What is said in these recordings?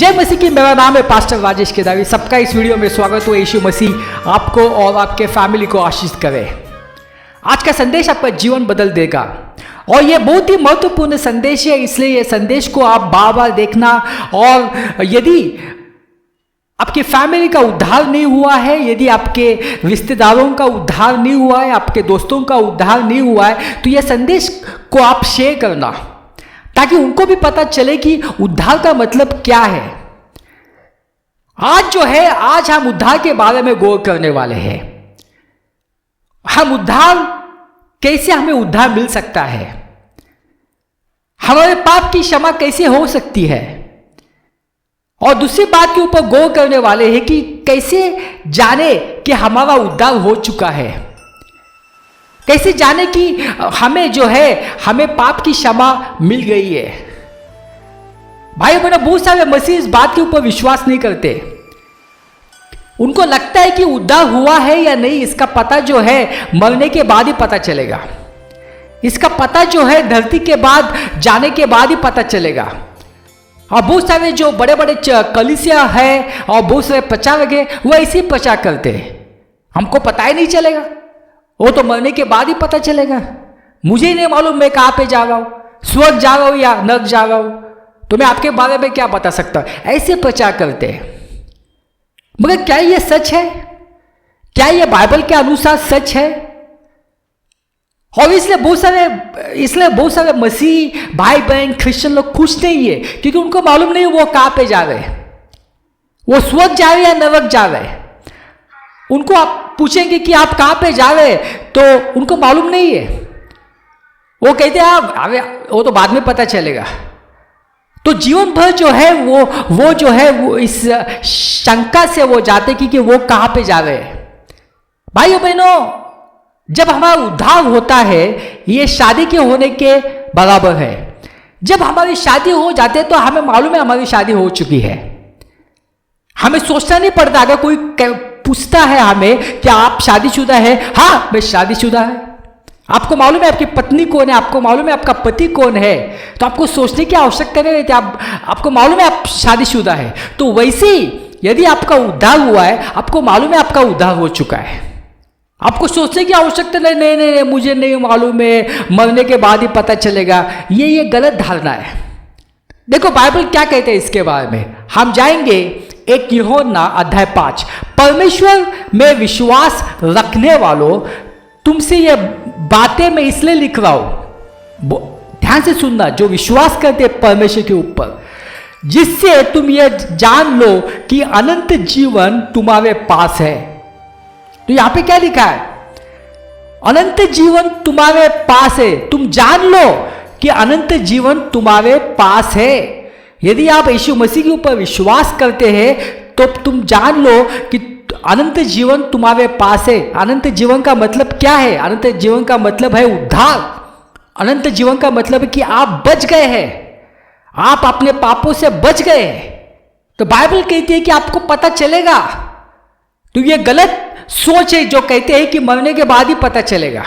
जय मसीह की। मेरा नाम है पास्टर राजेश केदारी। सबका इस वीडियो में स्वागत हो। यीशु मसीह आपको और आपके फैमिली को आशीष करे। आज का संदेश आपका जीवन बदल देगा और ये बहुत ही महत्वपूर्ण संदेश है, इसलिए ये संदेश को आप बार बार देखना। और यदि आपकी फैमिली का उद्धार नहीं हुआ है, यदि आपके रिश्तेदारों का उद्धार नहीं हुआ है, आपके दोस्तों का उद्धार नहीं हुआ है, तो यह संदेश को आप शेयर करना ताकि उनको भी पता चले कि उद्धार का मतलब क्या है। आज हम उद्धार के बारे में गौर करने वाले हैं। हम उद्धार कैसे, हमें उद्धार मिल सकता है, हमारे पाप की क्षमा कैसे हो सकती है, और दूसरी बात के ऊपर गौर करने वाले हैं कि कैसे जाने कि हमारा उद्धार हो चुका है, कैसे जाने कि हमें पाप की क्षमा मिल गई है। भाई बहनों, बहुत सारे मसीह इस बात के ऊपर विश्वास नहीं करते। उनको लगता है कि उद्धार हुआ है या नहीं, इसका पता मरने के बाद ही पता चलेगा। इसका पता धरती के बाद जाने के बाद ही पता चलेगा। और बहुत सारे जो बड़े बड़े कलीसिया है और बहुत सारे प्रचारक है, वो ऐसे ही प्रचार करते हैं, हमको पता ही नहीं चलेगा, वो तो मरने के बाद ही पता चलेगा। मुझे ही नहीं मालूम मैं कहाँ पे जा रहा हूँ, स्वर्ग जा रहा हूँ या नरक जा रहा हूँ, तो मैं आपके बारे में क्या बता सकता हूँ। ऐसे प्रचार करते हैं। मगर क्या ये सच है? क्या ये बाइबल के अनुसार सच है? और इसलिए बहुत सारे मसीह भाई बहन क्रिश्चियन लोग खुश नहीं है, क्योंकि उनको मालूम नहीं वो कहाँ पे जा रहे हैं, वो स्वर्ग जा रहे हैं या नरक जा रहे हैं। उनको आप पूछेंगे कि आप कहाँ पे जा रहे हैं, तो उनको मालूम नहीं है। वो कहते हैं अरे वो तो बाद में पता चलेगा। तो जीवन भर वो इस शंका से वो जाते कि वो कहाँ पे जा रहे हैं। भाइयों बहनों, जब हमारा उद्धार होता है, ये शादी के होने के बराबर है। जब हमारी शादी हो जाती है तो हमें मालूम है हमारी शादी हो चुकी है। हमें सोचना नहीं पड़ता। अगर कोई पूछता है हमें कि आप शादीशुदा है, हाँ मैं शादीशुदा है। आपको मालूम है आपकी पत्नी कौन है, आपको मालूम है आपका पति कौन है, तो आपको सोचने की आवश्यकता नहीं रहती। आपको मालूम है आप शादीशुदा है। तो वैसे ही यदि आपका उद्धार हुआ है, आपको मालूम है आपका उद्धार हो चुका है। आपको सोचने की आवश्यकता नहीं, मुझे नहीं मालूम है, मरने के बाद ही पता चलेगा। ये गलत धारणा है। देखो बाइबल क्या कहते हैं इसके बारे में। हम जाएंगे 1 यूहन्ना अध्याय 5। परमेश्वर में विश्वास रखने वालों, तुमसे ये बातें मैं इसलिए लिख रहा हूं, ध्यान से सुनना, जो विश्वास करते हैं परमेश्वर के ऊपर, जिससे तुम ये जान लो कि अनंत जीवन तुम्हारे पास है। तो यहां पे क्या लिखा है? अनंत जीवन तुम्हारे पास है। तुम जान लो कि अनंत जीवन तुम्हारे पास है। यदि आप यीशु मसीह के ऊपर विश्वास करते हैं तो तुम जान लो कि अनंत जीवन तुम्हारे पास है। अनंत जीवन का मतलब क्या है? अनंत जीवन का मतलब है उद्धार। अनंत जीवन का मतलब है कि आप बच गए हैं, आप अपने पापों से बच गए हैं। तो बाइबल कहती है कि आपको पता चलेगा। तो ये गलत सोच है जो कहते हैं कि मरने के बाद ही पता चलेगा।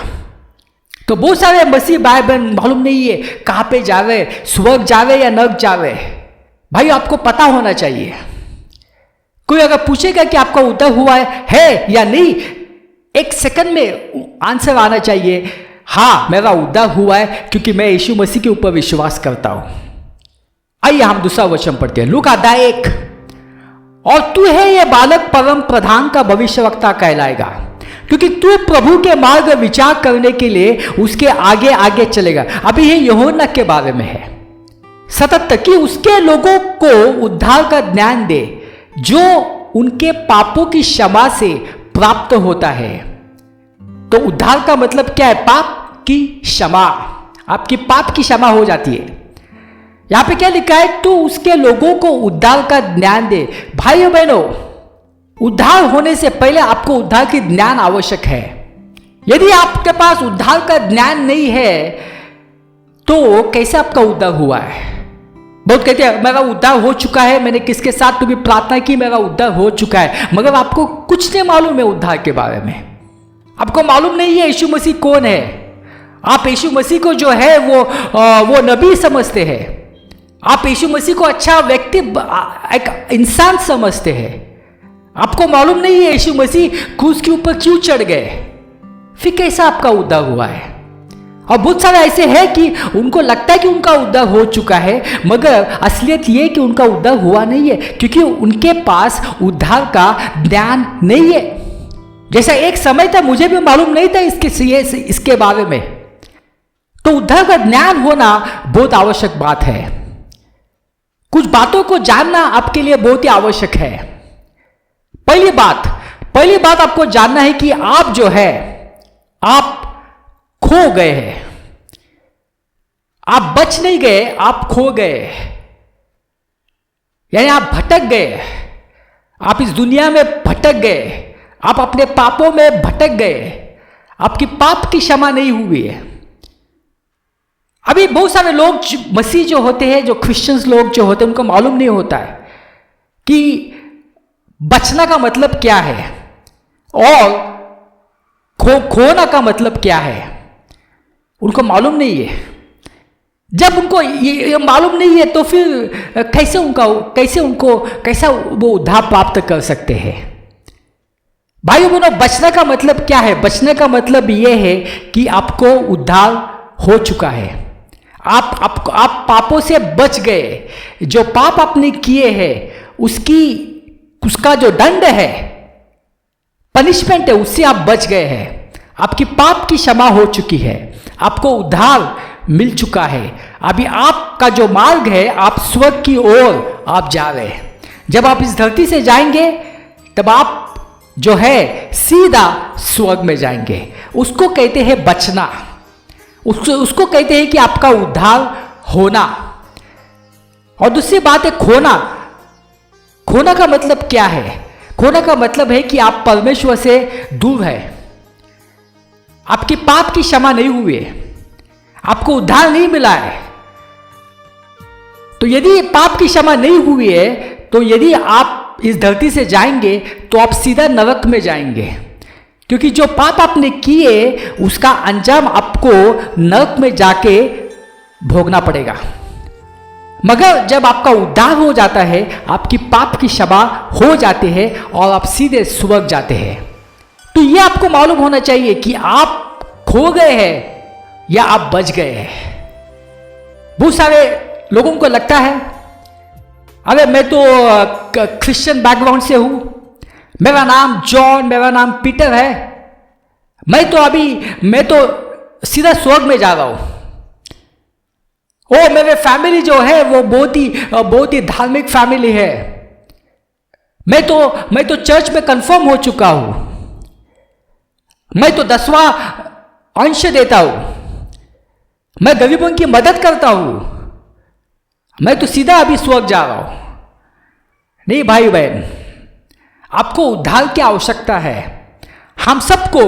तो बहुत सारे मसीह भाई बहन मालूम नहीं है कहाँ पे जा रहे, स्वर्ग जा रहे या नरक जा रहे। भाई आपको पता होना चाहिए। कोई अगर पूछेगा कि आपका उद्धार हुआ है या नहीं, 1 सेकंड में आंसर आना चाहिए, हाँ मेरा उद्धार हुआ है क्योंकि मैं यीशु मसीह के ऊपर विश्वास करता हूं। आइए हम दूसरा वचन पढ़ते हैं, लूका अध्याय 1। और तू है ये बालक परम प्रधान का भविष्यवक्ता कहलाएगा, क्योंकि तू प्रभु के मार्ग विचार करने के लिए उसके आगे आगे चलेगा। अभी ये यूहन्ना के बारे में है। सतत कि उसके लोगों को उद्धार का ज्ञान दे जो उनके पापों की क्षमा से प्राप्त होता है। तो उद्धार का मतलब क्या है? पाप की क्षमा। आपकी पाप की क्षमा हो जाती है। यहां पे क्या लिखा है? तो उसके लोगों को उद्धार का ज्ञान दे। भाइयों बहनों, उद्धार होने से पहले आपको उद्धार की ज्ञान आवश्यक है। यदि आपके पास उद्धार का ज्ञान नहीं है तो कैसे आपका उद्धार हुआ है? बहुत कहते हैं मेरा उद्धार हो चुका है, मैंने किसके साथ तो भी प्रार्थना की, मेरा उद्धार हो चुका है, मगर आपको कुछ नहीं मालूम है उद्धार के बारे में। आपको मालूम नहीं है यीशु मसीह कौन है। आप यीशु मसीह को वो नबी समझते हैं। आप यीशु मसीह को अच्छा व्यक्ति, एक इंसान समझते हैं। आपको मालूम नहीं है यीशु मसीह क्रूस के ऊपर क्यों चढ़ गए, फिर कैसा आपका उद्धार हुआ है। और बहुत सारे ऐसे हैं कि उनको लगता है कि उनका उद्धार हो चुका है, मगर असलियत ये कि उनका उद्धार हुआ नहीं है, क्योंकि उनके पास उद्धार का ज्ञान नहीं है। जैसा एक समय था, मुझे भी मालूम नहीं था इसके बारे में। तो उद्धार का ज्ञान होना बहुत आवश्यक बात है। कुछ बातों को जानना आपके लिए बहुत ही आवश्यक है। पहली बात आपको जानना है कि आप जो है, आप खो गए हैं। आप बच नहीं गए, आप खो गए, यानी आप भटक गए। आप इस दुनिया में भटक गए, आप अपने पापों में भटक गए, आपकी पाप की क्षमा नहीं हुई है। अभी बहुत सारे लोग मसीह जो होते हैं, जो क्रिश्चियंस लोग जो होते हैं, उनको मालूम नहीं होता है कि बचना का मतलब क्या है और खोना का मतलब क्या है। उनको मालूम नहीं है। जब उनको ये मालूम नहीं है तो फिर कैसा वो उद्धार प्राप्त कर सकते हैं। भाइयों बहनों, बचने का मतलब क्या है? बचने का मतलब ये है कि आपको उद्धार हो चुका है। आप पापों से बच गए। जो पाप आपने किए हैं उसका जो दंड है, पनिशमेंट है, उससे आप बच गए हैं। आपकी पाप की क्षमा हो चुकी है, आपको उद्धार मिल चुका है। अभी आपका जो मार्ग है, आप स्वर्ग की ओर आप जा रहे हैं। जब आप इस धरती से जाएंगे तब आप जो है सीधा स्वर्ग में जाएंगे। उसको कहते हैं बचना, उसको कहते हैं कि आपका उद्धार होना। और दूसरी बात है खोना। खोना का मतलब क्या है? खोना का मतलब है कि आप परमेश्वर से दूर है, आपकी पाप की क्षमा नहीं हुई है, आपको उद्धार नहीं मिला है। तो यदि पाप की क्षमा नहीं हुई है, तो यदि आप इस धरती से जाएंगे तो आप सीधा नरक में जाएंगे, क्योंकि जो पाप आपने किए उसका अंजाम आपको नरक में जाके भोगना पड़ेगा। मगर जब आपका उद्धार हो जाता है, आपकी पाप की क्षमा हो जाती है और आप सीधे स्वर्ग जाते हैं। तो यह आपको मालूम होना चाहिए कि आप खो गए हैं या आप बच गए हैं। बहुत सारे लोगों को लगता है, अरे मैं तो क्रिश्चियन बैकग्राउंड से हूं, मेरा नाम जॉन, मेरा नाम पीटर है, मैं तो सीधा स्वर्ग में जा रहा हूं। ओ मेरे फैमिली जो है वो बहुत ही धार्मिक फैमिली है। मैं तो चर्च में कंफर्म हो चुका हूं, मैं तो 10वां अंश देता हूं, मैं गरीबों की मदद करता हूं, मैं तो सीधा अभी स्वर्ग जा रहा हूं। नहीं भाई बहन, आपको उद्धार की आवश्यकता है। हम सबको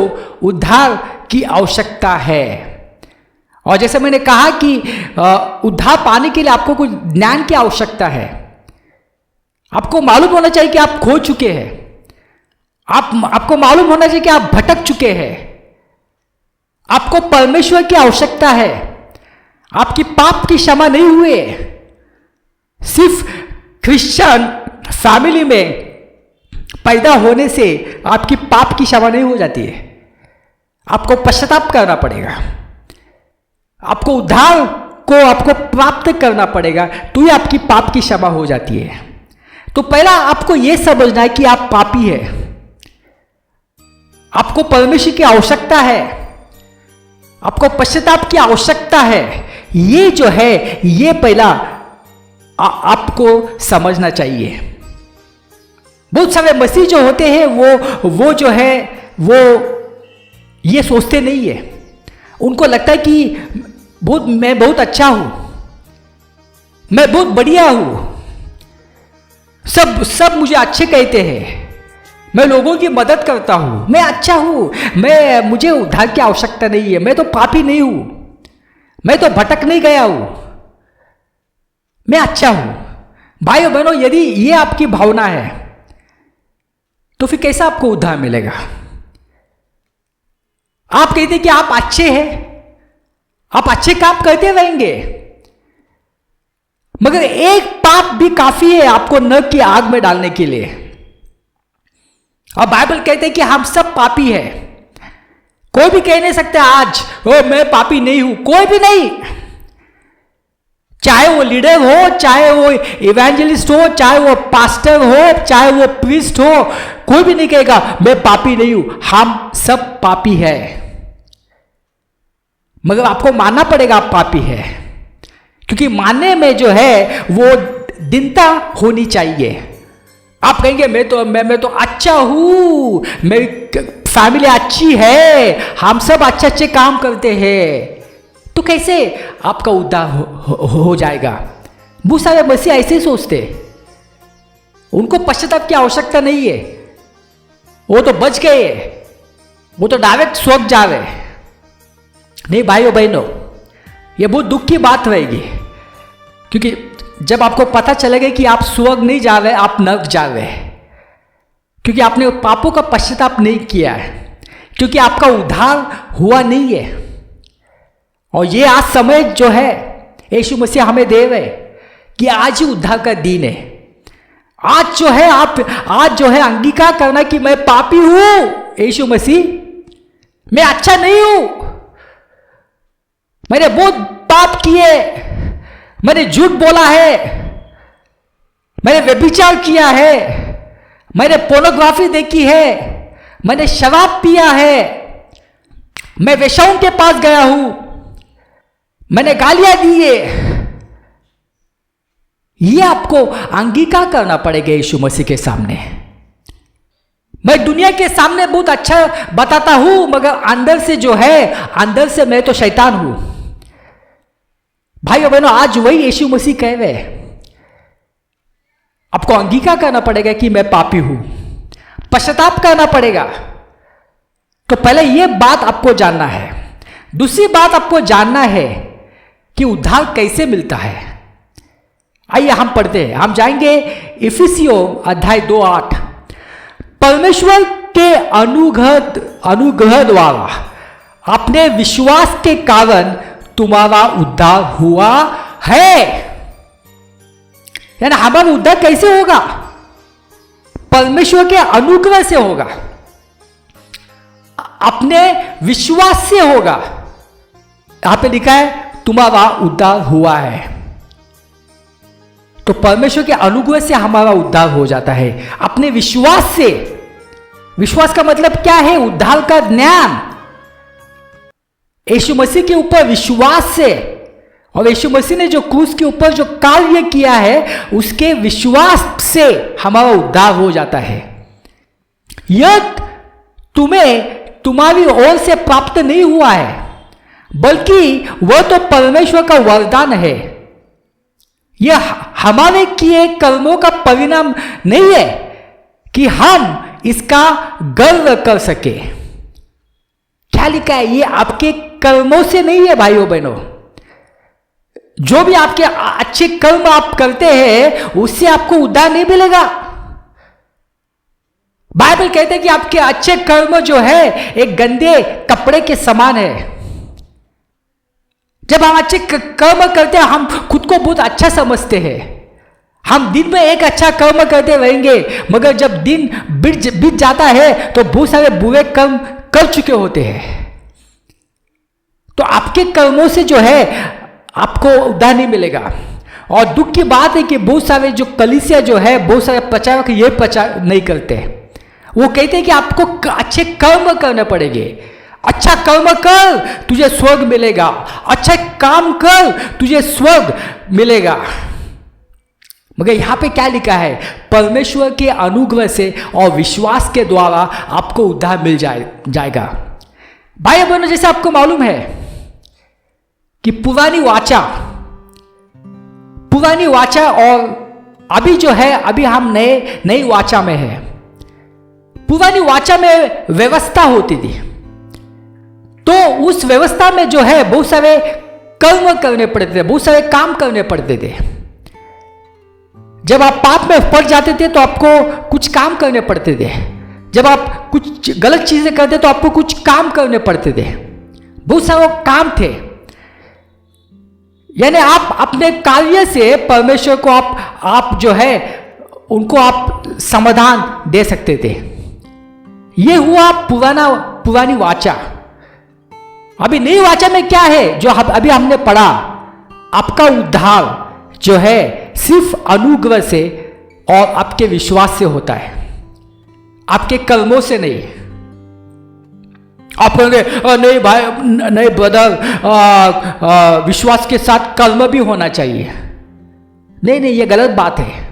उद्धार की आवश्यकता है। और जैसे मैंने कहा कि उद्धार पाने के लिए आपको कुछ ज्ञान की आवश्यकता है। आपको मालूम होना चाहिए कि आप खो चुके हैं। आपको मालूम होना चाहिए कि आप भटक चुके हैं। आपको परमेश्वर की आवश्यकता है। आपकी पाप की क्षमा नहीं हुई। सिर्फ क्रिश्चियन फैमिली में पैदा होने से आपकी पाप की क्षमा नहीं हो जाती है। आपको पश्चाताप करना पड़ेगा, आपको उद्धार को आपको प्राप्त करना पड़ेगा, तो ही आपकी पाप की क्षमा हो जाती है। तो पहला आपको यह समझना है कि आप पापी है, आपको परमेश्वर की आवश्यकता है, आपको पश्चाताप की आवश्यकता है। ये जो है ये पहला आपको समझना चाहिए। बहुत सारे मसीह जो होते हैं वो जो है वो ये सोचते नहीं है। उनको लगता है कि मैं बहुत अच्छा हूं, मैं बहुत बढ़िया हूं, सब मुझे अच्छे कहते हैं, मैं लोगों की मदद करता हूं, मैं अच्छा हूं, मुझे उद्धार की आवश्यकता नहीं है, मैं तो पापी नहीं हूं, मैं तो भटक नहीं गया हूं, मैं अच्छा हूं। भाइयों बहनों, यदि ये आपकी भावना है तो फिर कैसा आपको उद्धार मिलेगा? आप कहते हैं कि आप अच्छे हैं, आप अच्छे काम करते रहेंगे, मगर एक पाप भी काफी है आपको नरक की आग में डालने के लिए। और बाइबल कहते हैं कि हम सब पापी हैं। कोई भी कह नहीं सकता आज ओ मैं पापी नहीं हूं, कोई भी नहीं। चाहे वो लीडर हो, चाहे वो इवेंजलिस्ट हो, चाहे वो पास्टर हो, चाहे वो प्रीस्ट हो, कोई भी नहीं कहेगा मैं पापी नहीं हूं। हम सब पापी है, मगर आपको मानना पड़ेगा आप पापी है, क्योंकि मानने में जो है वो दीनता होनी चाहिए। आप कहेंगे मैं तो अच्छा हूं, मेरी फैमिली अच्छी है, हम सब अच्छे अच्छे काम करते हैं, तो कैसे आपका उद्धार हो जाएगा? बहुत सारे मसीह ऐसे सोचते, उनको पश्चाताप की आवश्यकता नहीं है, वो तो बच गए, वो तो डायरेक्ट स्वर्ग जा रहे। नहीं भाइयों बहनों, ये बहुत दुख की बात रहेगी, क्योंकि जब आपको पता चलेगा कि आप स्वर्ग नहीं जा रहे, आप नरक जा रहे हैं, क्योंकि आपने पापों का पश्चाताप नहीं किया है, क्योंकि आपका उद्धार हुआ नहीं है। और ये आज समय जो है यीशु मसीह हमें दे रहे कि आज ही उद्धार का दिन है। आज जो है आज जो है अंगीकार करना कि मैं पापी हूं, यीशु मसीह मैं अच्छा नहीं हूं, मैंने बहुत पाप किए, मैंने झूठ बोला है, मैंने व्यभिचार किया है, मैंने पोर्नोग्राफी देखी है, मैंने शराब पिया है, मैं वेश्याओं के पास गया हूं, मैंने गालियां दी है। ये आपको अंगीकार करना पड़ेगा यीशु मसीह के सामने। मैं दुनिया के सामने बहुत अच्छा बताता हूं, मगर अंदर से जो है, अंदर से मैं तो शैतान हूं। भाइयों बहनों, आज वही यीशु मसीह कह रहे हैं, आपको अंगीकार करना पड़ेगा कि मैं पापी हूं, पश्चाताप करना पड़ेगा। तो पहले यह बात आपको जानना है। दूसरी बात आपको जानना है कि उद्धार कैसे मिलता है। आइए हम पढ़ते हैं, हम जाएंगे इफिसियों अध्याय 2:8। परमेश्वर के अनुग्रह द्वारा अपने विश्वास के कारण तुम्हारा उद्धार हुआ है। यानी हमारा उद्धार कैसे होगा? परमेश्वर के अनुग्रह से होगा, अपने विश्वास से होगा। यहां पे लिखा है तुम्हारा उद्धार हुआ है। तो परमेश्वर के अनुग्रह से हमारा उद्धार हो जाता है, अपने विश्वास से। विश्वास का मतलब क्या है? उद्धार का ज्ञान, यीशु मसीह के ऊपर विश्वास से। और यीशु मसीह ने जो क्रूस के ऊपर जो कार्य किया है, उसके विश्वास से हमारा उद्धार हो जाता है। यह तुम्हें तुम्हारी ओर से प्राप्त नहीं हुआ है, बल्कि वह तो परमेश्वर का वरदान है। यह हमारे किए कर्मों का परिणाम नहीं है कि हम इसका गर्व कर सके। क्या लिखा है? ये आपके कर्मों से नहीं है भाइयों बहनों। जो भी आपके अच्छे कर्म आप करते हैं, उससे आपको उद्धार नहीं मिलेगा। बाइबल कहते हैं कि आपके अच्छे कर्म जो है एक गंदे कपड़े के समान है। जब हम अच्छे कर्म करते हैं, हम खुद को बहुत अच्छा समझते हैं। हम दिन में एक अच्छा कर्म करते रहेंगे, मगर जब दिन बीत जाता है तो बहुत सारे बुरे कर्म कर चुके होते हैं। तो आपके कर्मों से जो है आपको उद्धार नहीं मिलेगा। और दुख की बात है कि बहुत सारे जो कलीसिया जो है, बहुत सारे प्रचारक ये प्रचार नहीं करते। वो कहते हैं कि आपको अच्छे कर्म करने पड़ेंगे। अच्छा कर्म कर तुझे स्वर्ग मिलेगा, अच्छा काम कर तुझे स्वर्ग मिलेगा। मगर यहां पे क्या लिखा है? परमेश्वर के अनुग्रह से और विश्वास के द्वारा आपको उद्धार मिल जाएगा। भाई बहनों, जैसे आपको मालूम है कि पुरानी वाचा और अभी जो है, अभी हम नई वाचा में है। पुरानी वाचा में व्यवस्था होती थी, तो उस व्यवस्था में जो है बहुत सारे कर्म करने पड़ते थे, बहुत सारे काम करने पड़ते थे। जब आप पाप में पड़ जाते थे तो आपको कुछ काम करने पड़ते थे। जब आप कुछ गलत चीजें करते तो आपको कुछ काम करने पड़ते थे। बहुत सारे काम थे। यानी आप अपने कार्य से परमेश्वर को आप जो है उनको आप समाधान दे सकते थे। ये हुआ पुरानी वाचा। अभी नई वाचा में क्या है जो अभी हमने पढ़ा? आपका उद्धार जो है सिर्फ अनुग्रह से और आपके विश्वास से होता है, आपके कर्मों से नहीं। आप कहेंगे नहीं भाई, नहीं ब्रदर, विश्वास के साथ कर्म भी होना चाहिए। नहीं, ये गलत बात है।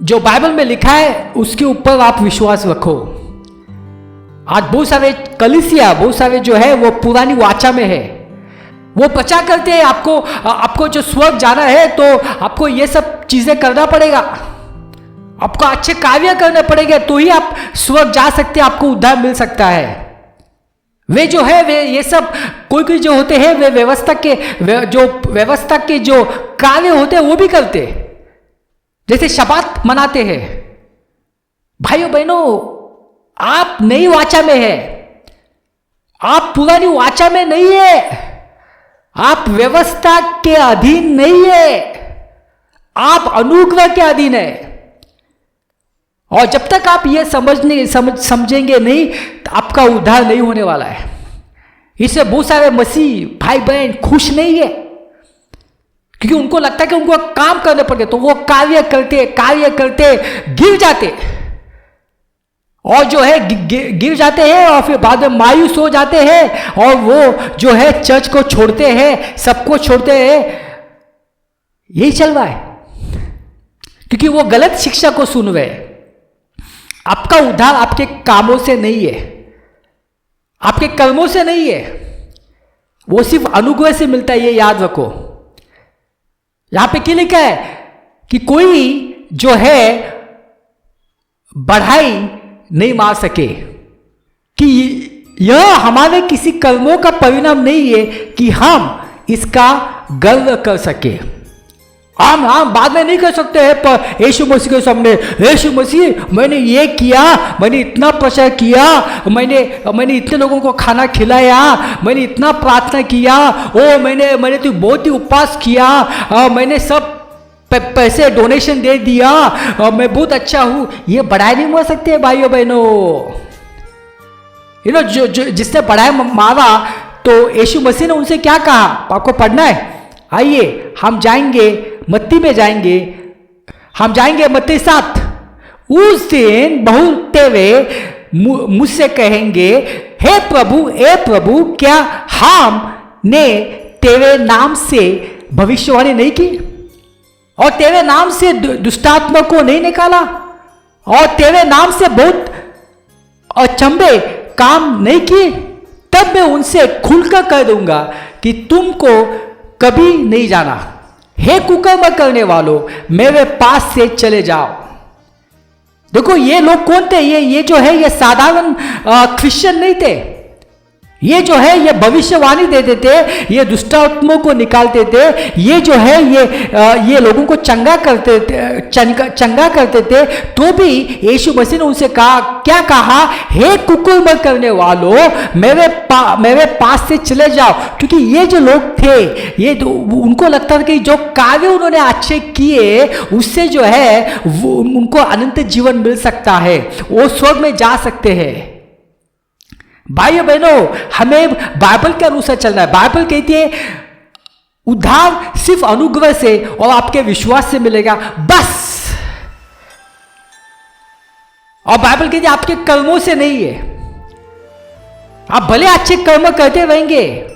जो बाइबल में लिखा है उसके ऊपर आप विश्वास रखो। आज बहुत सारे कलीसिया, बहुत सारे जो है वो पुरानी वाचा में है। वो प्रचार करते हैं आपको जो स्वर्ग जाना है तो आपको ये सब चीजें करना पड़ेगा, आपको अच्छे कार्य करने पड़ेंगे तो ही आप स्वर्ग जा सकते हैं, आपको उद्धार मिल सकता है। वे जो है वे ये सब कोई जो होते हैं वे व्यवस्था के जो कार्य होते हैं वो भी करते, जैसे शबात मनाते हैं। भाइयों बहनों, आप नई वाचा में है, आप पुरानी वाचा में नहीं है। आप व्यवस्था के अधीन नहीं है, आप अनुग्रह के अधीन है। और जब तक आप ये समझेंगे नहीं तो आपका उद्धार नहीं होने वाला है। इससे बहुत सारे मसीह भाई बहन खुश नहीं है, क्योंकि उनको लगता है कि उनको काम करने पड़ते, तो वो कार्य करते गिर जाते, और जो है गिर जाते हैं और फिर बाद में मायूस हो जाते हैं और वो जो है चर्च को छोड़ते हैं, सबको छोड़ते हैं। यही चल रहा है क्योंकि वो गलत शिक्षा को सुन रहे हैं। आपका उद्धार आपके कामों से नहीं है, आपके कर्मों से नहीं है, वो सिर्फ अनुग्रह से मिलता है। ये याद रखो। यहां पे क्या लिखा है कि कोई जो है बढ़ाई नहीं मार सके, कि यह हमारे किसी कर्मों का परिणाम नहीं है कि हम इसका गर्व कर सके। हम बाद में नहीं कर सकते हैं पर यीशु मसीह के सामने, यीशु मसीह मैंने ये किया, मैंने इतना प्रचार किया, मैंने इतने लोगों को खाना खिलाया, मैंने इतना प्रार्थना किया, मैंने तो बहुत ही उपवास किया, मैंने सब पैसे डोनेशन दे दिया, मैं बहुत अच्छा हूं। ये बढ़ाई नहीं मार सकते भाइयों बहनों। जो जिसने बढ़ाई मारा तो यीशु मसीह ने उनसे क्या कहा? आपको पढ़ना है, आइए हम जाएंगे मत्ती में जाएंगे, हम जाएंगे मत्ती 7। उस दिन बहुत तेरे मुझसे कहेंगे, हे प्रभु क्या हमने तेरे नाम से भविष्यवाणी नहीं की, और तेरे नाम से दुष्टात्मा को नहीं निकाला, और तेरे नाम से बहुत अचंभे काम नहीं किए? तब मैं उनसे खुलकर कह दूंगा कि तुमको कभी नहीं जाना। हे कुकर्म करने वालों, मेरे पास से चले जाओ। देखो ये लोग कौन थे? ये जो है ये साधारण क्रिश्चियन नहीं थे। ये जो है ये भविष्यवाणी देते थे, ये दुष्टात्माओं को निकालते थे, ये जो है ये लोगों को चंगा करते थे। तो भी यीशु मसीह ने उनसे कहा, क्या कहा? हे कुकर्म करने वालों, मेरे पास से चले जाओ। क्योंकि ये जो लोग थे ये उनको लगता था कि जो कार्य उन्होंने अच्छे किए उससे जो है वो उनको अनंत जीवन मिल सकता है, वो स्वर्ग में जा सकते हैं। भाइयों बहनों, हमें बाइबल के अनुसार चलना है। बाइबल कहती है उद्धार सिर्फ अनुग्रह से और आपके विश्वास से मिलेगा, बस। और बाइबल कहती है आपके कर्मों से नहीं है। आप भले अच्छे कर्म करते रहेंगे,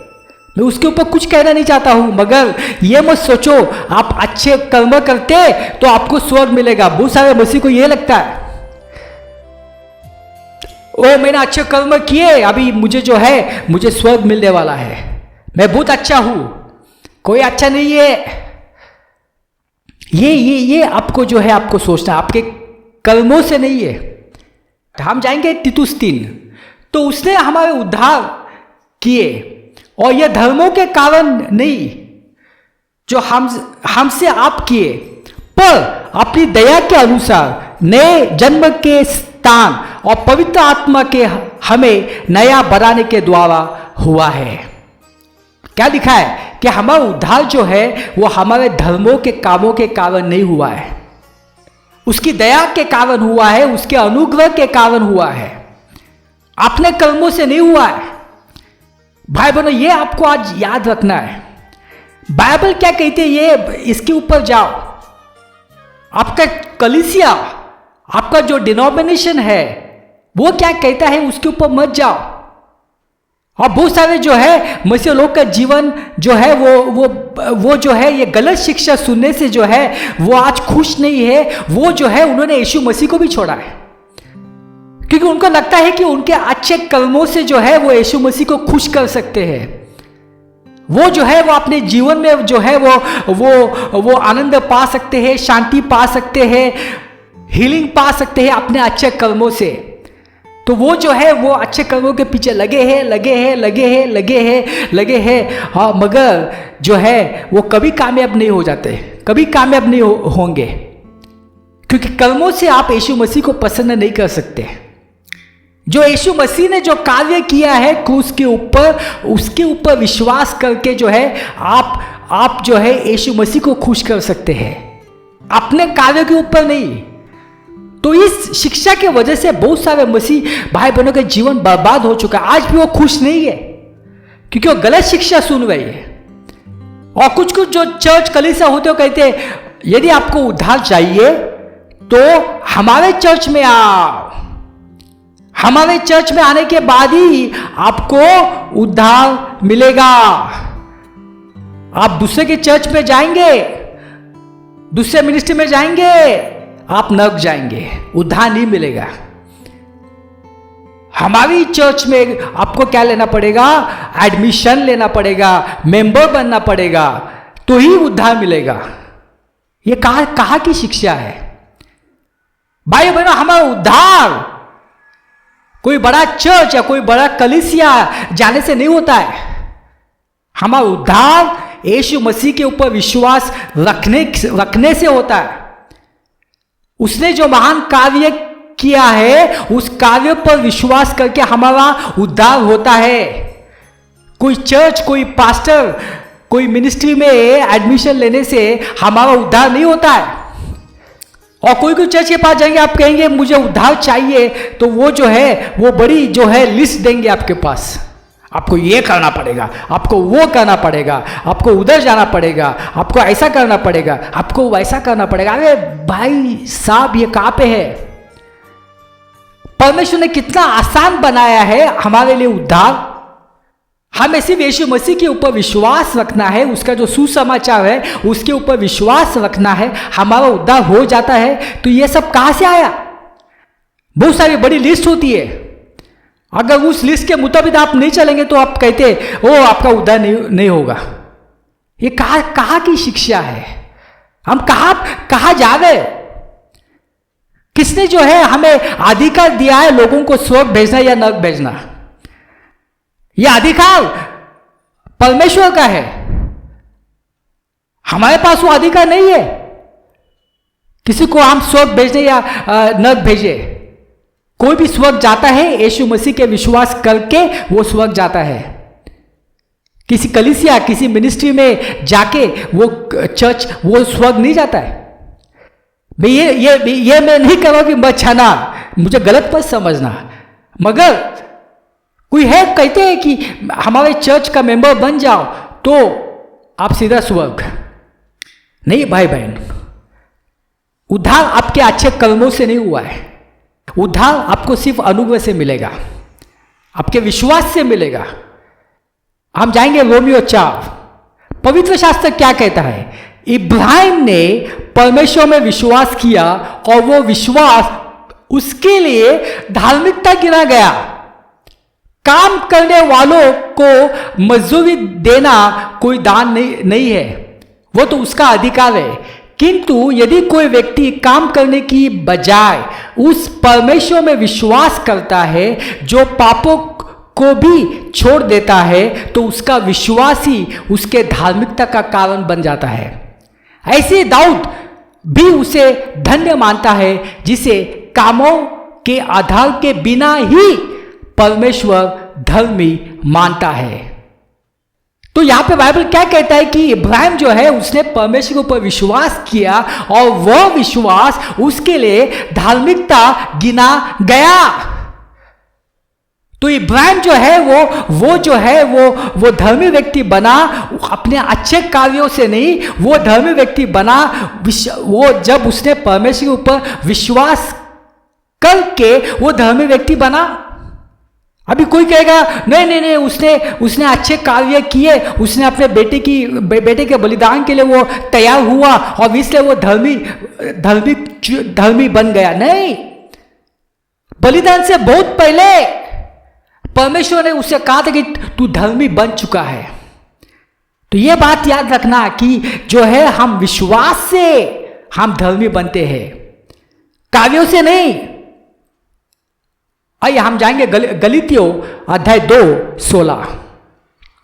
मैं उसके ऊपर कुछ कहना नहीं चाहता हूं, मगर यह मत सोचो आप अच्छे कर्म करते तो आपको स्वर्ग मिलेगा। बहुत सारे मसीह को यह लगता है, मैंने अच्छे कर्म किए, अभी मुझे जो है मुझे स्वर्ग मिलने वाला है, मैं बहुत अच्छा हूं। कोई अच्छा नहीं है। ये आपको जो है आपको सोचना, आपके कर्मों से नहीं है। हम जाएंगे तीतुस 3। तो उसने हमारे उद्धार किए, और यह धर्मों के कारण नहीं जो हमसे आप किए, पर अपनी दया के अनुसार नए जन्म के स्थान और पवित्र आत्मा के हमें नया बनाने के द्वारा हुआ है। क्या लिखा है कि हमारा उद्धार जो है वो हमारे धर्मों के कामों के कारण नहीं हुआ है, उसकी दया के कारण हुआ है, उसके अनुग्रह के कारण हुआ है, अपने कर्मों से नहीं हुआ है। भाई बहनों, ये आपको आज याद रखना है। बाइबल क्या कहती है, ये इसके ऊपर जाओ। आपका कलीसिया, आपका जो डिनोमिनेशन है वो क्या कहता है उसके ऊपर मत जाओ। और बहुत सारे जो है मसीह लोग का जीवन जो है वो जो है ये गलत शिक्षा सुनने से जो है वो आज खुश नहीं है। वो जो है उन्होंने यीशु मसीह को भी छोड़ा है, क्योंकि उनको लगता है कि उनके अच्छे कर्मों से जो है वो यीशु मसीह को खुश कर सकते हैं। वो जो है वो अपने जीवन में जो है वो आनंद पा सकते हैं, शांति पा सकते हैं, हीलिंग पा सकते हैं अपने अच्छे कर्मों से। तो वो जो है वो अच्छे कर्मों के पीछे लगे हैं, हाँ, मगर जो है वो कभी कामयाब नहीं हो जाते, कभी कामयाब नहीं होंगे, क्योंकि कर्मों से आप यीशु मसीह को पसंद नहीं कर सकते। जो यीशु मसीह ने जो कार्य किया है क्रूस के ऊपर, उसके ऊपर विश्वास करके जो है आप जो है यीशु मसीह को खुश कर सकते हैं, अपने कार्य के ऊपर नहीं। तो इस शिक्षा की वजह से बहुत सारे मसीह भाई बहनों का जीवन बर्बाद हो चुका है। आज भी वो खुश नहीं है, क्योंकि वो गलत शिक्षा सुन रही है। और कुछ जो चर्च कलीसिया होते हो कहते हैं, यदि आपको उद्धार चाहिए तो हमारे चर्च में आओ, हमारे चर्च में आने के बाद ही आपको उद्धार मिलेगा। आप दूसरे के चर्च में जाएंगे, दूसरे मिनिस्ट्री में जाएंगे, आप नरक जाएंगे, उद्धार नहीं मिलेगा। हमारी चर्च में आपको क्या लेना पड़ेगा? एडमिशन लेना पड़ेगा, मेंबर बनना पड़ेगा, तो ही उद्धार मिलेगा। ये कहाँ की शिक्षा है? भाई बहनों, हमारा उद्धार कोई बड़ा चर्च या कोई बड़ा कलीसिया जाने से नहीं होता है। हमारा उद्धार यीशु मसीह के ऊपर विश्वास रखने से होता है। उसने जो महान कार्य किया है उस कार्य पर विश्वास करके हमारा उद्धार होता है। कोई चर्च, कोई पास्टर, कोई मिनिस्ट्री में एडमिशन लेने से हमारा उद्धार नहीं होता है। और कोई चर्च के पास जाएंगे, आप कहेंगे मुझे उद्धार चाहिए, तो वो जो है वो बड़ी जो है लिस्ट देंगे आपके पास। आपको ये करना पड़ेगा, आपको वो करना पड़ेगा, आपको उधर जाना पड़ेगा, आपको ऐसा करना पड़ेगा, आपको वैसा करना पड़ेगा। अरे भाई साहब, ये कहाँ पे है? परमेश्वर ने कितना आसान बनाया है हमारे लिए उद्धार। हमें सिर्फ यीशु मसीह के ऊपर विश्वास रखना है, उसका जो सुसमाचार है उसके ऊपर विश्वास रखना है, हमारा उद्धार हो जाता है। तो ये सब कहाँ से आया? बहुत सारी बड़ी लिस्ट होती है, अगर उस लिस्ट के मुताबिक आप नहीं चलेंगे तो आप कहते ओ आपका उद्धार नहीं होगा। ये कहाँ की शिक्षा है? हम कहाँ जा रहे? किसने जो है हमें अधिकार दिया है लोगों को स्वर्ग भेजना या नरक भेजना? यह अधिकार परमेश्वर का है, हमारे पास वो अधिकार नहीं है किसी को हम स्वर्ग भेजने या नरक भेजे। कोई भी स्वर्ग जाता है यीशु मसीह के विश्वास करके, वो स्वर्ग जाता है। किसी कलीसिया, किसी मिनिस्ट्री में जाके वो चर्च, वो स्वर्ग नहीं जाता है। ये मैं नहीं कह रहा कि मत छाना, मुझे गलत मत समझना, मगर कोई है कहते हैं कि हमारे चर्च का मेंबर बन जाओ तो आप सीधा स्वर्ग। नहीं भाई बहन, उद्धार आपके अच्छे कर्मों से नहीं हुआ है। उद्धार आपको सिर्फ अनुग्रह से मिलेगा, आपके विश्वास से मिलेगा। हम जाएंगे रोमियो 4। पवित्र शास्त्र क्या कहता है? इब्राहिम ने परमेश्वर में विश्वास किया और वो विश्वास उसके लिए धार्मिकता गिना गया। काम करने वालों को मजदूरी देना कोई दान नहीं है, वो तो उसका अधिकार है। किंतु यदि कोई व्यक्ति काम करने की बजाय उस परमेश्वर में विश्वास करता है जो पापों को भी छोड़ देता है, तो उसका विश्वास ही उसके धार्मिकता का कारण बन जाता है। ऐसे दाऊद भी उसे धन्य मानता है जिसे कामों के आधार के बिना ही परमेश्वर धर्मी मानता है। तो यहां पे बाइबल क्या कहता है कि इब्राहिम जो है उसने परमेश्वर के ऊपर विश्वास किया और वह विश्वास उसके लिए धार्मिकता गिना गया। तो इब्राहिम जो है वो जो है वो धर्मी व्यक्ति बना अपने अच्छे कार्यों से नहीं, वो धर्मी व्यक्ति बना वो जब उसने परमेश्वर के ऊपर विश्वास करके वो धर्मी व्यक्ति बना। अभी कोई कहेगा नहीं नहीं नहीं उसने अच्छे कार्य किए, उसने अपने बेटे के बलिदान के लिए वो तैयार हुआ और इसलिए वो धर्मी बन गया। नहीं, बलिदान से बहुत पहले परमेश्वर ने उससे कहा था कि तू धर्मी बन चुका है। तो ये बात याद रखना कि जो है हम विश्वास से हम धर्मी बनते हैं, कार्यों से नहीं। आइए हम जाएंगे गलीतियों अध्याय 2:16।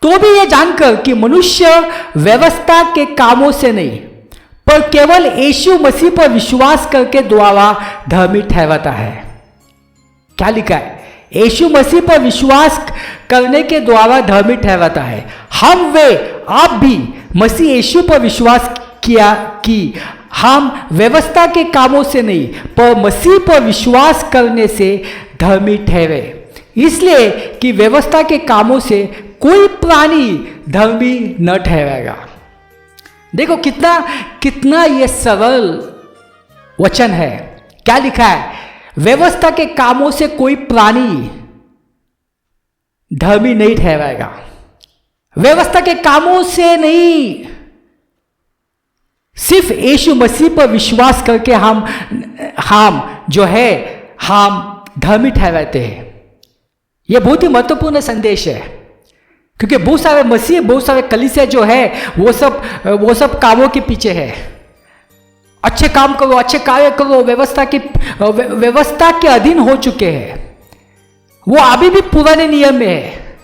तो भी ये जानकर कि मनुष्य व्यवस्था के कामों से नहीं पर केवल यीशु मसीह पर विश्वास करके द्वारा धर्मी ठहराता है। क्या लिखा है? यीशु मसीह पर विश्वास करने के द्वारा धर्मी ठहराता है। आप भी मसीह यीशु पर विश्वास किया कि हम व्यवस्था के कामों से नहीं पर मसीह पर विश्वास करने से धर्मी ठहरे, इसलिए कि व्यवस्था के कामों से कोई प्राणी धर्मी न ठहरेगा। देखो कितना यह सरल वचन है। क्या लिखा है? व्यवस्था के कामों से कोई प्राणी धर्मी नहीं ठहरेगा। व्यवस्था के कामों से नहीं, सिर्फ यीशु मसीह पर विश्वास करके हम धर्मी ठहराते हैं। यह बहुत ही महत्वपूर्ण संदेश है, क्योंकि बहुत सारे कलीसिया जो है वो सब कामों के पीछे है। अच्छे काम करो, अच्छे कार्य करो, व्यवस्था के अधीन हो चुके हैं। वो अभी भी पुराने नियम में है,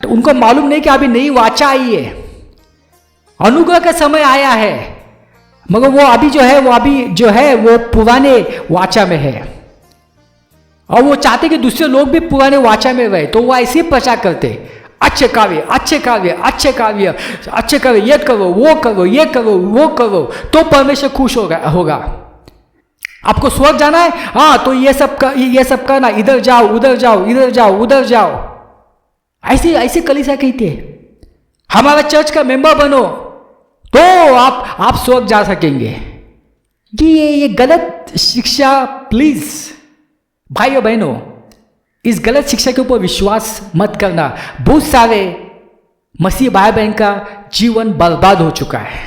तो उनको मालूम नहीं कि अभी नई वाचा आई है, अनुग्रह का समय आया है, मगर वो अभी जो है वो पुराने वाचा में है। और वो चाहते कि दूसरे लोग भी पुराने वाचा में रहे, तो वो ऐसे ही प्रचार करते, अच्छे कार्य, ये करो, वो करो, वो करो, तो परमेश्वर खुश होगा। आपको स्वर्ग जाना है, हाँ, तो ये सब करना, इधर जाओ, उधर जाओ। ऐसे कलीसिया कहती है। हमारा चर्च का मेंबर बनो तो आप स्वर्ग जा सकेंगे। ये गलत शिक्षा, प्लीज भाइयों बहनों, इस गलत शिक्षा के ऊपर विश्वास मत करना। बहुत सारे मसीह भाई बहन का जीवन बर्बाद हो चुका है,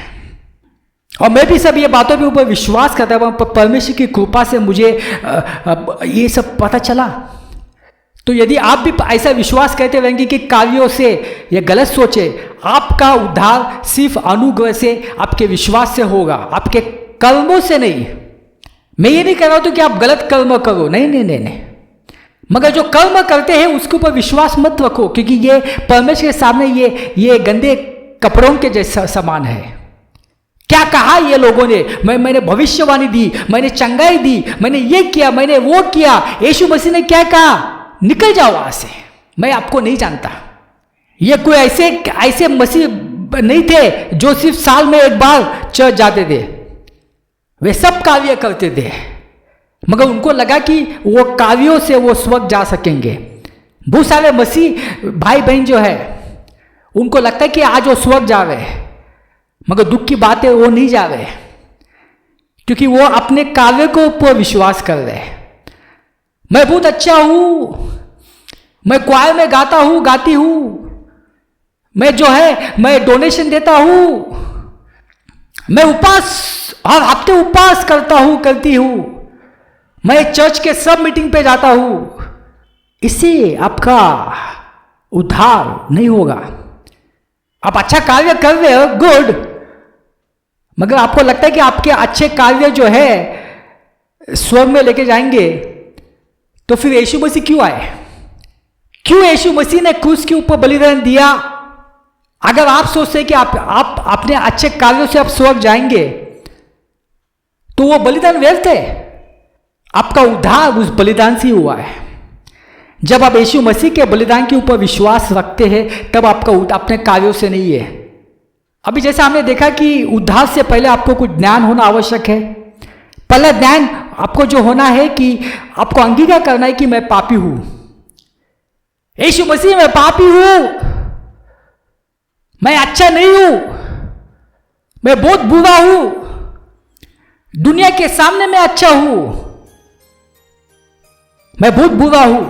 और मैं भी सब ये बातों के ऊपर विश्वास करता हूं। परमेश्वर की कृपा से मुझे ये सब पता चला। तो यदि आप भी ऐसा विश्वास करते रहेंगे कि कार्यों से ये गलत सोचे, आपका उद्धार सिर्फ अनुग्रह से, आपके विश्वास से होगा, आपके कर्मों से नहीं। मैं ये नहीं कह रहा हूं कि आप गलत कर्म करो, नहीं, मगर जो कर्म करते हैं उसके ऊपर विश्वास मत रखो, क्योंकि ये परमेश्वर के सामने ये गंदे कपड़ों के जैसा समान है। क्या कहा ये लोगों ने? मैंने भविष्यवाणी दी, मैंने चंगाई दी, मैंने ये किया, मैंने वो किया। यीशु मसीह ने क्या कहा? निकल जाओ वहां से, मैं आपको नहीं जानता। ये कोई ऐसे मसीह नहीं थे जो सिर्फ साल में एक बार चर्च जाते थे। वे सब कार्य करते थे, मगर उनको लगा कि वो कार्यों से वो स्वर्ग जा सकेंगे। बहुत सारे मसीह भाई बहन जो है उनको लगता है कि आज वो स्वर्ग जा रहे हैं, मगर दुख की बात है वो नहीं जा रहे, क्योंकि वो अपने कार्य को ऊपर विश्वास कर रहे हैं। मैं बहुत अच्छा हूं, मैं क्वायर में गाती हूं, मैं डोनेशन देता हूं, मैं हर हफ्ते उपवास करती हूं, मैं चर्च के सब मीटिंग पे जाता हूं। इससे आपका उद्धार नहीं होगा। आप अच्छा कार्य कर रहे हो, गुड, मगर आपको लगता है कि आपके अच्छे कार्य जो है स्वर्ग में लेके जाएंगे, तो फिर यीशु मसीह क्यों आए? क्यों यीशु मसीह ने क्रूस के ऊपर बलिदान दिया? अगर आप सोचते हैं कि आप अपने अच्छे कार्यों से आप स्वर्ग जाएंगे, तो वो बलिदान व्यर्थ है। आपका उद्धार उस बलिदान से हुआ है। जब आप यीशु मसीह के बलिदान के ऊपर विश्वास रखते हैं तब आपका अपने कार्यों से नहीं है। अभी जैसे हमने देखा कि उद्धार से पहले आपको कुछ ज्ञान होना आवश्यक है। पहला ज्ञान आपको जो होना है कि आपको अंगीकार करना है कि मैं पापी हूं, यीशु मसीह मैं पापी हूं, मैं अच्छा नहीं हूं, मैं बहुत बुरा हूं, दुनिया के सामने मैं अच्छा हूं, मैं बहुत बुरा हूं,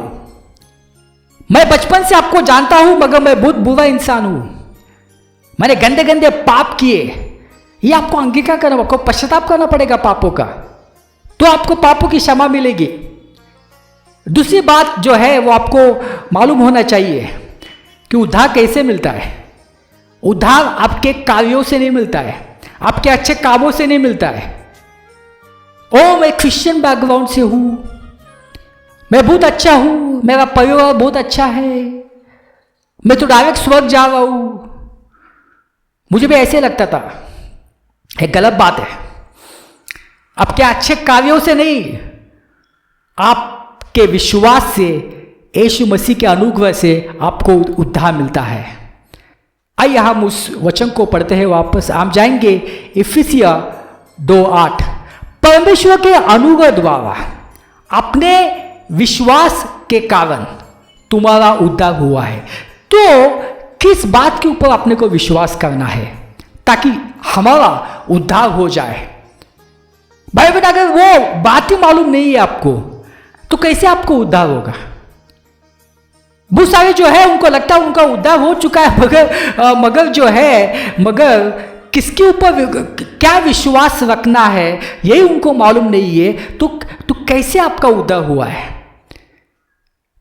मैं बचपन से आपको जानता हूं मगर मैं बहुत बुरा इंसान हूं, मैंने गंदे गंदे पाप किए। ये आपको अंगीकार करना, आपको पश्चाताप करना पड़ेगा पापों का, तो आपको पापों की क्षमा मिलेगी। दूसरी बात जो है वो आपको मालूम होना चाहिए कि उद्धार कैसे मिलता है। उद्धार आपके कार्यों से नहीं मिलता है, आपके अच्छे कामों से नहीं मिलता है। ओ मैं क्रिश्चियन बैकग्राउंड से हूं, मैं बहुत अच्छा हूं, मेरा परिवार बहुत अच्छा है, मैं तो डायरेक्ट स्वर्ग जा रहा हूं। मुझे भी ऐसे लगता था। एक गलत बात है। आपके अच्छे कार्यों से नहीं, आपके विश्वास से, यीशु मसीह के अनुग्रह से आपको उद्धार मिलता है। आइए हम उस वचन को पढ़ते हैं वापस। हम जाएंगे इफिसिया 2:8। परमेश्वर के अनुग्रह द्वारा अपने विश्वास के कारण तुम्हारा उद्धार हुआ है। तो किस बात के ऊपर अपने को विश्वास करना है ताकि हमारा उद्धार हो जाए? भाई बेटा, अगर वो बात ही मालूम नहीं है आपको तो कैसे आपको उद्धार होगा? बहुत सारे जो है उनको लगता है उनका उद्धार हो चुका है, मगर किसके ऊपर क्या विश्वास रखना है यही उनको मालूम नहीं है। तो कैसे आपका उद्धार हुआ है?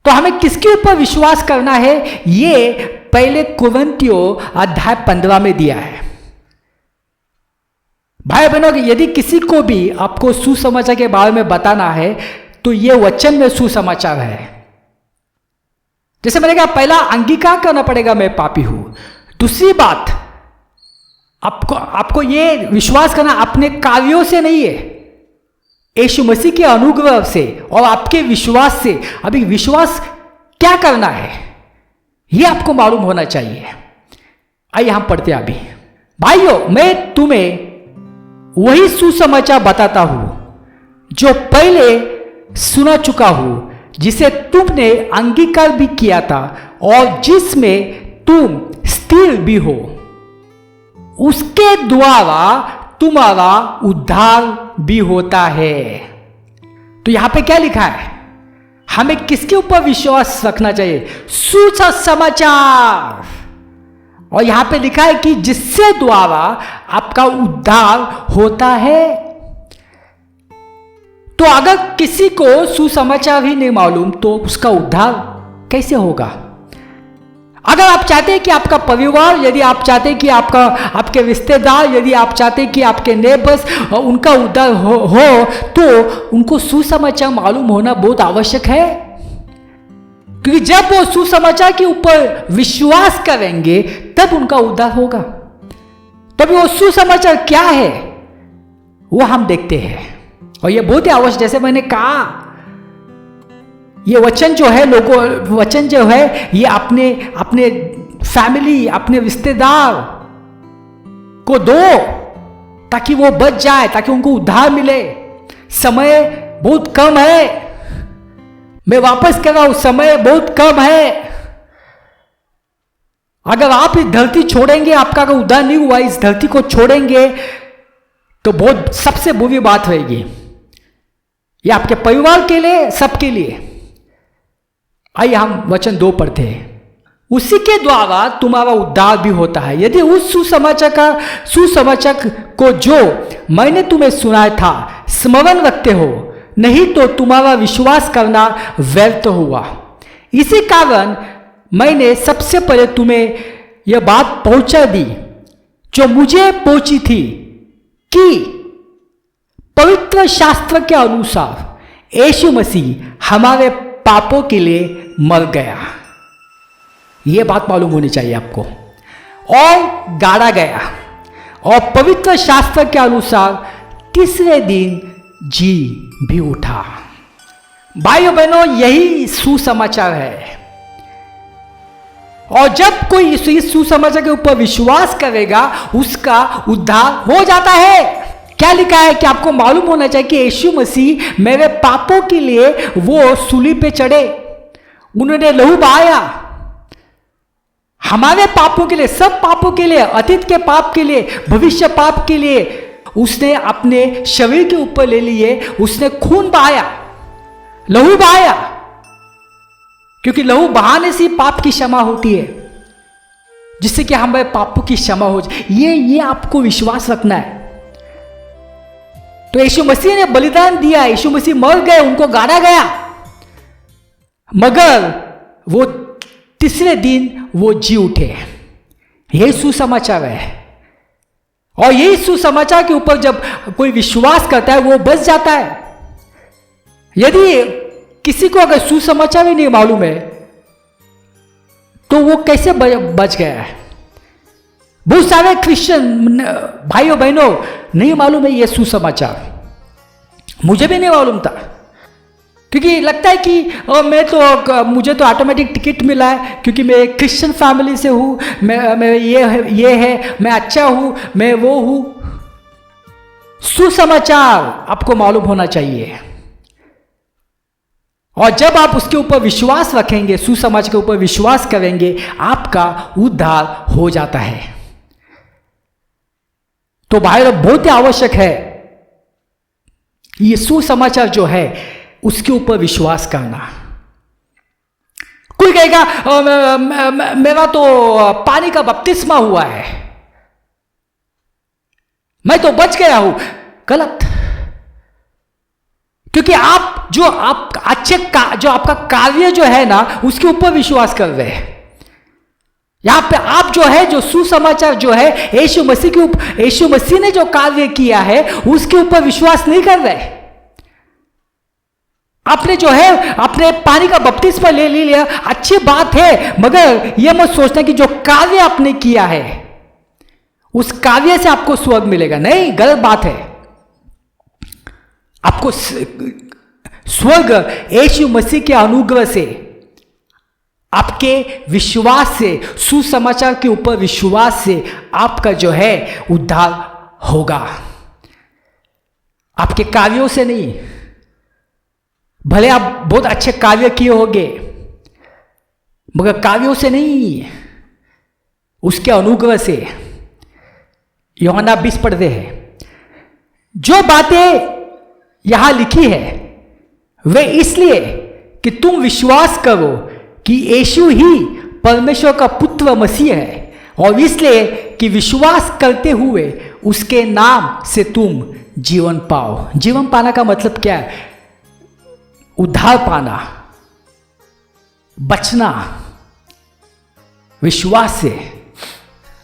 तो हमें किसके ऊपर विश्वास करना है ये पहले कुरिन्थियों अध्याय 15 में दिया है। भाई बहनों, यदि किसी को भी आपको सुसमाचार के बारे में बताना है तो ये वचन में सुसमाचार है। जैसे मैंने कहा, पहला अंगीकार करना पड़ेगा मैं पापी हूं। दूसरी बात, आपको ये विश्वास करना अपने कार्यों से नहीं है, यीशु मसीह के अनुग्रह से और आपके विश्वास से। अभी विश्वास क्या करना है ये आपको मालूम होना चाहिए। आइए हम पढ़ते हैं अभी। भाइयों, मैं तुम्हें वही सुसमाचार बताता हूं जो पहले सुना चुका हूं, जिसे तुमने अंगीकार भी किया था और जिसमें तुम स्थिर भी हो। उसके द्वारा तुम्हारा उद्धार भी होता है। तो यहां पे क्या लिखा है? हमें किसके ऊपर विश्वास रखना चाहिए? सुसमाचार। और यहां पे लिखा है कि जिससे द्वारा आपका उद्धार होता है। तो अगर किसी को सुसमाचार ही नहीं मालूम तो उसका उद्धार कैसे होगा? अगर आप चाहते हैं कि आपका परिवार, यदि आप चाहते हैं कि आपके रिश्तेदार, यदि आप चाहते हैं कि आपके नेबर्स उनका उद्धार हो तो उनको सुसमाचार मालूम होना बहुत आवश्यक है। क्योंकि जब वो सुसमाचार के ऊपर विश्वास करेंगे तब उनका उद्धार होगा। तभी वो सुसमाचार क्या है वो हम देखते हैं। और ये बहुत ही आवश्यक, जैसे मैंने कहा, ये वचन जो है ये अपने फैमिली, अपने रिश्तेदार को दो ताकि वो बच जाए, ताकि उनको उद्धार मिले। समय बहुत कम है, मैं वापस कर रहा हूं, समय बहुत कम है। अगर आप इस धरती छोड़ेंगे, आपका अगर उद्धार नहीं हुआ, इस धरती को छोड़ेंगे तो बहुत सबसे बुरी बात रहेगी। ये आपके परिवार के लिए, सबके लिए। आइए हम वचन 2 पढ़ते हैं। उसी के द्वारा तुम्हारा उद्धार भी होता है, यदि उस सुसमाचार को जो मैंने तुम्हें सुनाया था स्मरण रखते हो, नहीं तो तुम्हारा विश्वास करना व्यर्थ हुआ। इसी कारण मैंने सबसे पहले तुम्हें यह बात पहुंचा दी जो मुझे पहुंची थी कि पवित्र शास्त्र के अनुसार यीशु मसीह हमारे पापों के लिए मर गया। यह बात मालूम होनी चाहिए आपको। और गाड़ा गया और पवित्र शास्त्र के अनुसार तीसरे दिन जी भी उठा। भाइयों बहनों, यही सुसमाचार है। और जब कोई इस सुसमाचार के ऊपर विश्वास करेगा, उसका उद्धार हो जाता है। क्या लिखा है कि आपको मालूम होना चाहिए कि यीशु मसीह मेरे पापों के लिए वो सूली पे चढ़े, उन्होंने लहू बहाया हमारे पापों के लिए, सब पापों के लिए, अतीत के पाप के लिए, भविष्य पाप के लिए उसने अपने शरीर के ऊपर ले लिए, उसने खून बहाया, लहू बहाया, क्योंकि लहू बहाने से पाप की क्षमा होती है, जिससे कि हमारे पापों की क्षमा हो जाए। ये आपको विश्वास रखना है। तो यीशु मसीह ने बलिदान दिया, यीशु मसीह मर गए, उनको गाड़ा गया, मगर वो तीसरे दिन वो जी उठे। यही सुसमाचार है। और यही सुसमाचार के ऊपर जब कोई विश्वास करता है वो बच जाता है। यदि किसी को अगर सुसमाचार ही नहीं मालूम है तो वो कैसे बच गया है? बहुत सारे क्रिश्चियन भाइयों बहनों नहीं मालूम है ये सुसमाचार। मुझे भी नहीं मालूम था, क्योंकि लगता है कि मुझे तो ऑटोमेटिक टिकट मिला है, क्योंकि मैं एक क्रिश्चियन फैमिली से हूँ, मैं ये है, मैं अच्छा हूँ, मैं वो हूँ। सुसमाचार आपको मालूम होना चाहिए। और जब आप उसके ऊपर विश्वास रखेंगे, सुसमाचार के ऊपर विश्वास करेंगे, आपका उद्धार हो जाता है। तो भाई बहुत ही आवश्यक है ये सुसमाचार जो है उसके ऊपर विश्वास करना। कोई कहेगा मेरा तो पानी का बपतिस्मा हुआ है, मैं तो बच गया हूं। गलत। क्योंकि जो आपका कार्य जो है ना, उसके ऊपर विश्वास कर रहे हैं। यहां पे आप जो है, जो सुसमाचार जो है, यीशु मसीह ने जो कार्य किया है उसके ऊपर विश्वास नहीं कर रहे। आपने जो है अपने पानी का बपतिस्मा ले लिया, अच्छी बात है, मगर यह मत सोचना कि जो कार्य आपने किया है उस कार्य से आपको स्वर्ग मिलेगा। नहीं, गलत बात है। आपको स्वर्ग यीशु मसीह के अनुग्रह से, आपके विश्वास से, सुसमाचार के ऊपर विश्वास से आपका जो है उद्धार होगा, आपके कार्यों से नहीं। भले आप बहुत अच्छे कार्य किए होंगे, मगर कार्यों से नहीं, उसके अनुग्रह से। यूहन्ना 20 पढ़ते हैं, जो बातें यहां लिखी है वे इसलिए कि तुम विश्वास करो कि यीशु ही परमेश्वर का पुत्र मसीह है, और इसलिए कि विश्वास करते हुए उसके नाम से तुम जीवन पाओ। जीवन पाना का मतलब क्या है? उद्धार पाना, बचना विश्वास से।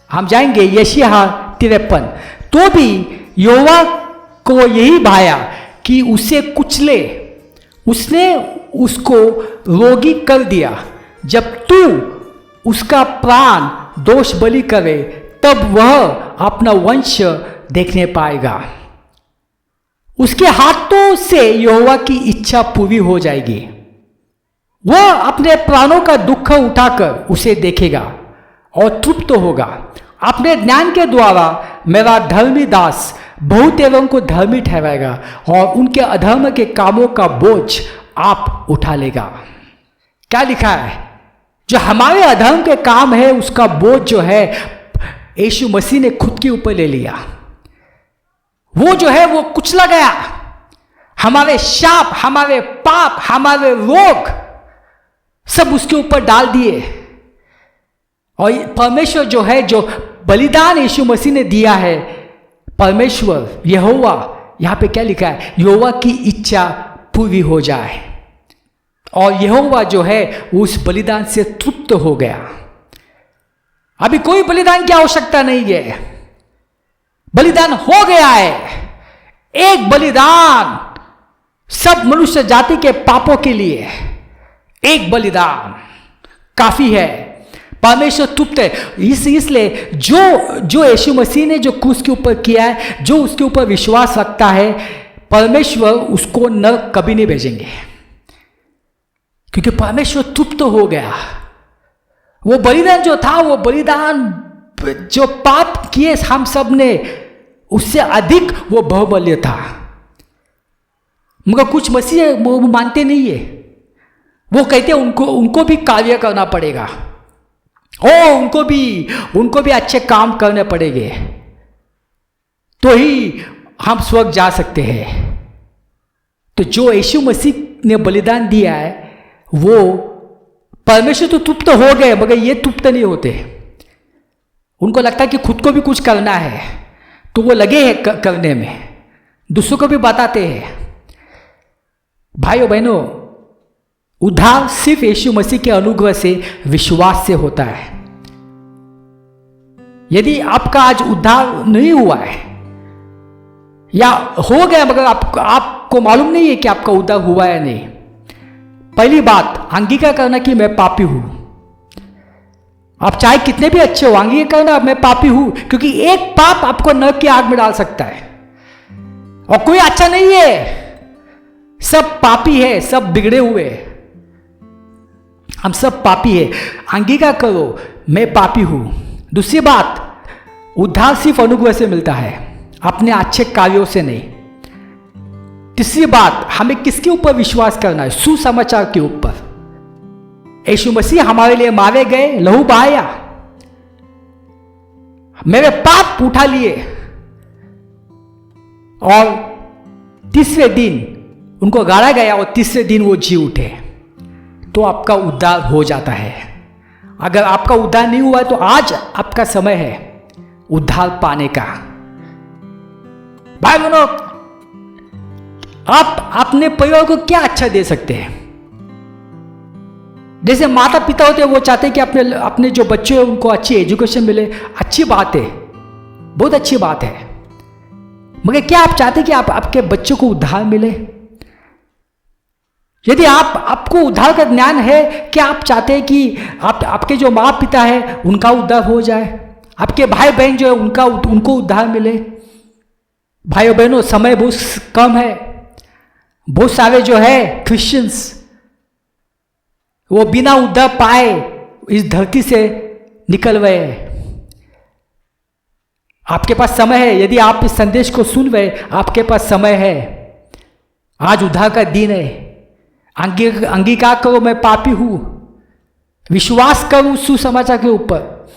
हम जाएंगे यशायाह 53। तो भी यहोवा को यही भाया कि उसे कुचले, उसने उसको रोगी कर दिया। जब तू उसका प्राण दोष बलि करे तब वह अपना वंश देखने पाएगा। उसके हाथों से यहोवा की इच्छा पूरी हो जाएगी। वह अपने प्राणों का दुख उठाकर उसे देखेगा और तृप्त होगा। अपने ज्ञान के द्वारा मेरा धर्मी दास बहुत एवं को धर्मी ठहराएगा और उनके अधर्म के कामों का बोझ आप उठा लेगा। क्या लिखा है? जो हमारे अधर्म के काम है उसका बोझ जो है यीशु मसीह ने खुद के ऊपर ले लिया। वो जो है वो कुचला गया। हमारे शाप, हमारे पाप, हमारे रोग सब उसके ऊपर डाल दिए। और परमेश्वर जो है, जो बलिदान यीशु मसीह ने दिया है, परमेश्वर यहोवा, यहां पे क्या लिखा है? यहोवा की इच्छा पूरी हो जाए। और यहोवा जो है उस बलिदान से तृप्त हो गया। अभी कोई बलिदान की आवश्यकता नहीं है, बलिदान हो गया है। एक बलिदान सब मनुष्य जाति के पापों के लिए, एक बलिदान काफी है। परमेश्वर तृप्त है। इसलिए जो यीशु मसीह ने जो क्रूस के ऊपर किया है, जो उसके ऊपर विश्वास रखता है, परमेश्वर उसको नरक कभी नहीं भेजेंगे। क्योंकि परमेश्वर तृप्त हो गया। वो बलिदान जो था, वो बलिदान जो पाप किए हम सब ने, उससे अधिक वो बहुमूल्य था। मगर कुछ मसीह वो मानते नहीं है। वो कहते हैं उनको भी कार्य करना पड़ेगा, उनको भी अच्छे काम करने पड़ेंगे, तो ही हम स्वर्ग जा सकते हैं। तो जो यीशु मसीह ने बलिदान दिया है, वो परमेश्वर तो तृप्त हो गए, मगर ये तृप्त नहीं होते। उनको लगता है कि खुद को भी कुछ करना है, तो वो लगे हैं करने में, दूसरों को भी बताते हैं। भाइयों बहनों, उद्धार सिर्फ यीशु मसीह के अनुग्रह से, विश्वास से होता है। यदि आपका आज उद्धार नहीं हुआ है या हो गया मगर आपको मालूम नहीं है कि आपका उद्धार हुआ या नहीं, पहली बात अंगीकार करना कि मैं पापी हूं। आप चाहे कितने भी अच्छे हो, अंगीकार करना मैं पापी हूं, क्योंकि एक पाप आपको नरक की आग में डाल सकता है और कोई अच्छा नहीं है। सब पापी है, सब बिगड़े हुए, हम सब पापी है। अंगीकार करो मैं पापी हूं। दूसरी बात, उद्धार सिर्फ अनुग्रह से मिलता है, अपने अच्छे कार्यों से नहीं। तीसरी बात, हमें किसके ऊपर विश्वास करना है? सुसमाचार के ऊपर। यीशु मसीह हमारे लिए मारे गए, लहू बहाया, मेरे पाप उठा लिए और तीसरे दिन उनको गाड़ा गया और तीसरे दिन वो जी उठे, तो आपका उद्धार हो जाता है। अगर आपका उद्धार नहीं हुआ तो आज आपका समय है उद्धार पाने का। भाई बहनों, आप अपने परिवार को क्या अच्छा दे सकते हैं? जैसे माता पिता होते हैं, वो चाहते हैं कि अपने जो बच्चे हैं उनको अच्छी एजुकेशन मिले। अच्छी बात है, बहुत अच्छी बात है, मगर क्या आप चाहते हैं कि आपके बच्चों को उद्धार मिले? यदि आपको उद्धार का ज्ञान है, क्या आप चाहते हैं कि आपके जो माँ पिता है उनका उद्धार हो जाए, आपके भाई बहन जो है उनको उद्धार मिले? भाइयों बहनों, समय बहुत कम है। बहुत सारे जो है क्रिश्चियंस, वो बिना उद्धार पाए इस धरती से निकल गए। आपके पास समय है, यदि आप इस संदेश को सुन रहे, आपके पास समय है। आज उद्धार का दिन है। अंगीकार करो मैं पापी हूं, विश्वास करो सुसमाचार के ऊपर,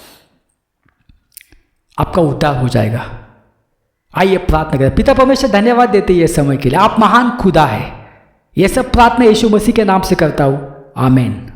आपका उद्धार हो जाएगा। आइए प्रार्थना करें। पिता परमेश्वर, धन्यवाद देते ये समय के लिए। आप महान खुदा है। ये सब प्रार्थना यीशु मसीह के नाम से करता हूं, आमीन।